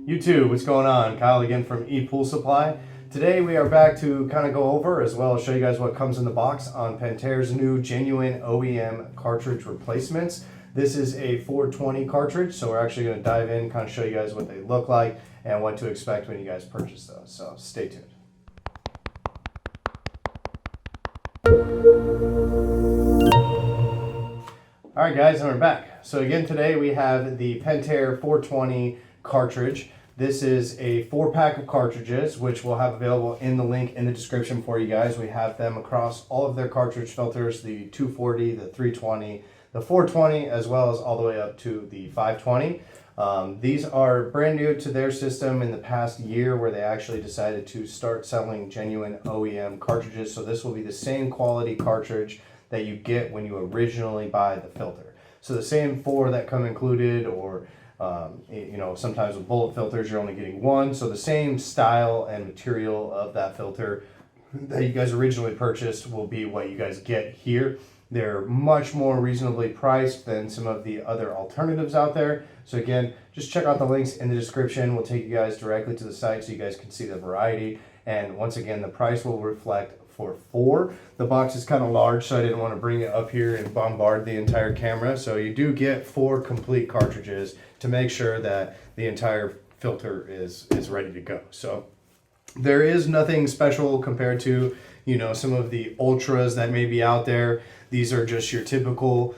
YouTube, what's going on? Kyle again from ePoolSupply. Today we are back to kind of go over as well as show you guys what comes in the box on Pentair's new genuine OEM cartridge replacements. This is a 420 cartridge, so we're actually going to dive in, kind of show you guys what they look like and what to expect when you guys purchase those. So stay tuned. Alright guys, and we're back. So again today we have the Pentair 420 cartridge. This is a 4-pack of cartridges, which we'll have available in the link in the description for you guys. We have them across all of their cartridge filters, the 240, the 320, the 420, as well as all the way up to the 520. These are brand new to their system in the past year, where they actually decided to start selling genuine OEM cartridges. So this will be the same quality cartridge that you get when you originally buy the filter. So the same 4 that come included, or you know, sometimes with bullet filters you're only getting 1. So the same style and material of that filter that you guys originally purchased will be what you guys get here. They're much more reasonably priced than some of the other alternatives out there. So again, just check out the links in the description. We'll take you guys directly to the site so you guys can see the variety. And once again, the price will reflect for 4. The box is kind of large, so I didn't want to bring it up here and bombard the entire camera. So you do get 4 complete cartridges to make sure that the entire filter is ready to go. So there is nothing special compared to, you know, some of the ultras that may be out there. These are just your typical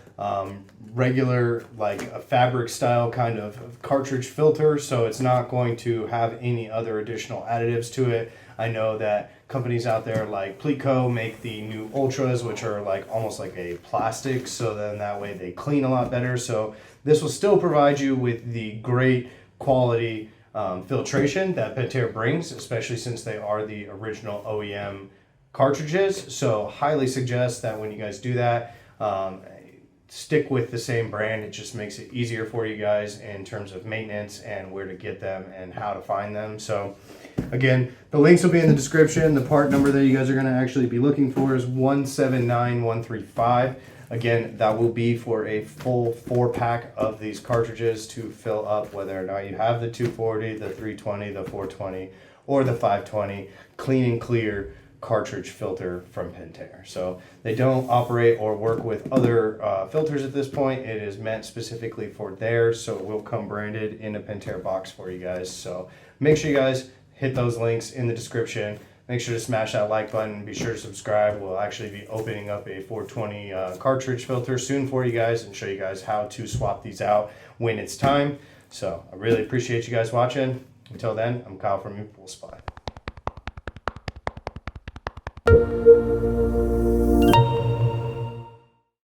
regular, like a fabric style kind of cartridge filter, so it's not going to have any other additional additives to it. I know that companies out there like Pleatco make the new ultras, which are like almost like a plastic, so then that way they clean a lot better. So this will still provide you with the great quality filtration that Pentair brings, especially since they are the original OEM cartridges. So highly suggest that when you guys do that, stick with the same brand. It just makes it easier for you guys in terms of maintenance and where to get them and how to find them. So again, the links will be in the description. The part number that you guys are going to actually be looking for is 179135. Again, that will be for a full 4-pack of these cartridges to fill up, whether or not you have the 240, the 320, the 420, or the 520 clean and clear cartridge filter from Pentair. So they don't operate or work with other filters at this point. It is meant specifically for theirs, so it will come branded in a Pentair box for you guys. So make sure you guys hit those links in the description. Make sure to smash that like button. Be sure to subscribe. We'll actually be opening up a 420 cartridge filter soon for you guys and show you guys how to swap these out when it's time. So I really appreciate you guys watching. Until then, I'm Kyle from ePoolSupply.